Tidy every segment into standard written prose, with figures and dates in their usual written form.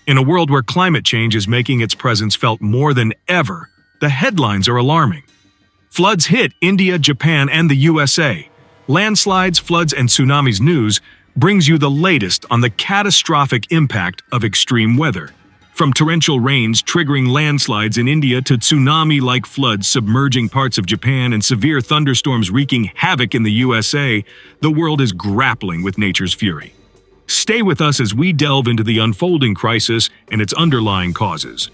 In a world where climate change is making its presence felt more than ever, the headlines are alarming. Floods hit India, Japan, and the USA. Landslides, floods, and tsunamis news brings you the latest on the catastrophic impact of extreme weather. From torrential rains triggering landslides in India to tsunami-like floods submerging parts of Japan and severe thunderstorms wreaking havoc in the USA, the world is grappling with nature's fury. Stay with us as we delve into the unfolding crisis and its underlying causes.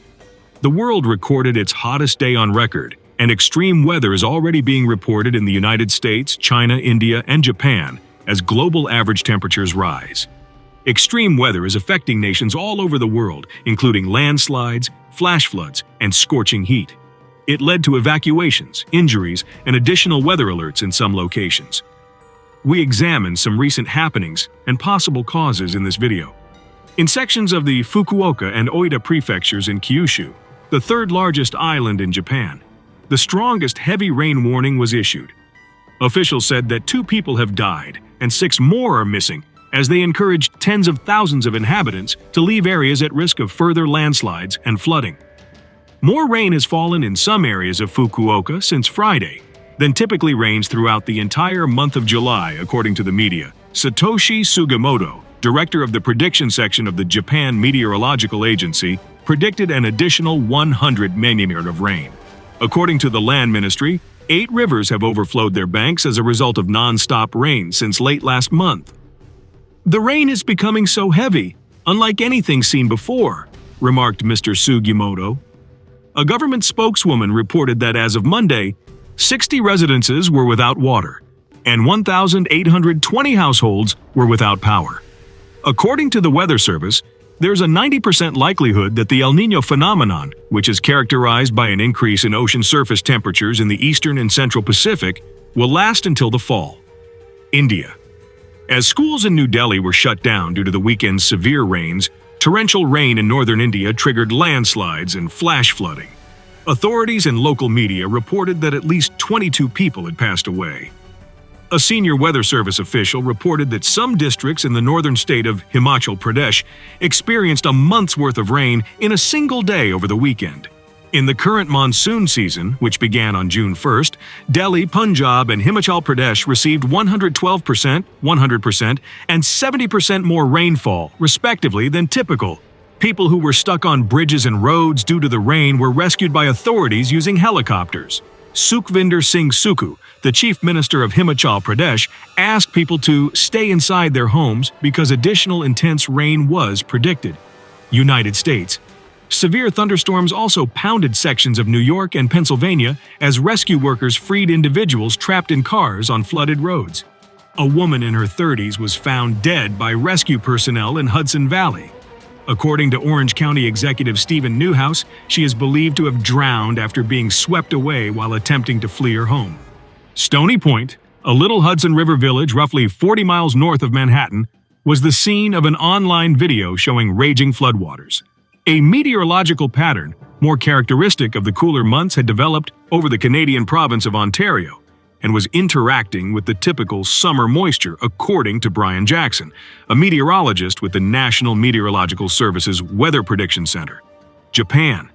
The world recorded its hottest day on record, and extreme weather is already being reported in the United States, China, India, and Japan as global average temperatures rise. Extreme weather is affecting nations all over the world, including landslides, flash floods, and scorching heat. It led to evacuations, injuries, and additional weather alerts in some locations. We examine some recent happenings and possible causes in this video. In sections of the Fukuoka and Oita prefectures in Kyushu, the third largest island in Japan, the strongest heavy rain warning was issued. Officials said that 2 people have died and 6 more are missing as they encouraged tens of thousands of inhabitants to leave areas at risk of further landslides and flooding. More rain has fallen in some areas of Fukuoka since Friday than typically rains throughout the entire month of July, according to the media. Satoshi Sugimoto, director of the prediction section of the Japan Meteorological Agency, predicted an additional 100 mm of rain. According to the Land Ministry, 8 rivers have overflowed their banks as a result of non-stop rain since late last month. "The rain is becoming so heavy, unlike anything seen before," remarked Mr. Sugimoto. A government spokeswoman reported that as of Monday, 60 residences were without water, and 1,820 households were without power. According to the Weather Service, there's a 90% likelihood that the El Niño phenomenon, which is characterized by an increase in ocean surface temperatures in the eastern and central Pacific, will last until the fall. India. As schools in New Delhi were shut down due to the weekend's severe rains, torrential rain in northern India triggered landslides and flash flooding. Authorities and local media reported that at least 22 people had passed away. A senior Weather Service official reported that some districts in the northern state of Himachal Pradesh experienced a month's worth of rain in a single day over the weekend. In the current monsoon season, which began on June 1st, Delhi, Punjab, and Himachal Pradesh received 112%, 100%, and 70% more rainfall, respectively, than typical. People who were stuck on bridges and roads due to the rain were rescued by authorities using helicopters. Sukhvinder Singh Sukhu, the chief minister of Himachal Pradesh, asked people to stay inside their homes because additional intense rain was predicted. United States. Severe thunderstorms also pounded sections of New York and Pennsylvania as rescue workers freed individuals trapped in cars on flooded roads. A woman in her 30s was found dead by rescue personnel in Hudson Valley. According to Orange County Executive Stephen Newhouse, she is believed to have drowned after being swept away while attempting to flee her home. Stony Point, a little Hudson River village roughly 40 miles north of Manhattan, was the scene of an online video showing raging floodwaters. A meteorological pattern, more characteristic of the cooler months, had developed over the Canadian province of Ontario and was interacting with the typical summer moisture, according to Brian Jackson, a meteorologist with the National Meteorological Service's Weather Prediction Center. Japan.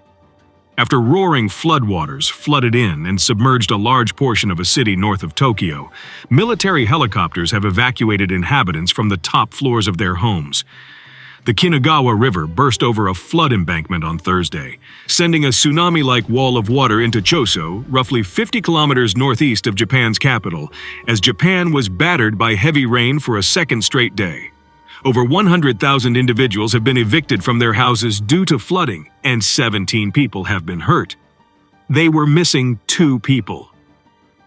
After roaring floodwaters flooded in and submerged a large portion of a city north of Tokyo, military helicopters have evacuated inhabitants from the top floors of their homes. The Kinugawa River burst over a flood embankment on Thursday, sending a tsunami-like wall of water into Choso, roughly 50 kilometers northeast of Japan's capital, as Japan was battered by heavy rain for a second straight day. Over 100,000 individuals have been evicted from their houses due to flooding, and 17 people have been hurt. They were missing 2 people.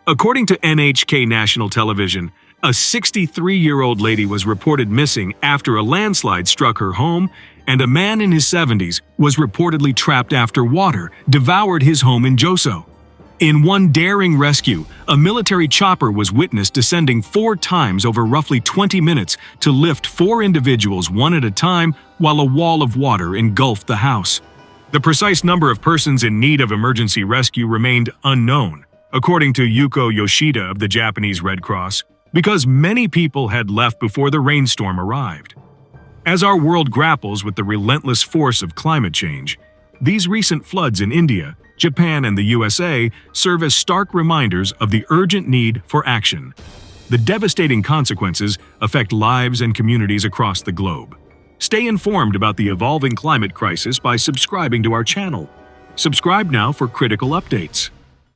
According to NHK National Television, a 63-year-old lady was reported missing after a landslide struck her home, and a man in his 70s was reportedly trapped after water devoured his home in Joso. In one daring rescue, a military chopper was witnessed descending 4 times over roughly 20 minutes to lift 4 individuals one at a time while a wall of water engulfed the house. The precise number of persons in need of emergency rescue remained unknown, according to Yuko Yoshida of the Japanese Red Cross, because many people had left before the rainstorm arrived. As our world grapples with the relentless force of climate change, these recent floods in India, Japan, and the USA serve as stark reminders of the urgent need for action. The devastating consequences affect lives and communities across the globe. Stay informed about the evolving climate crisis by subscribing to our channel. Subscribe now for critical updates.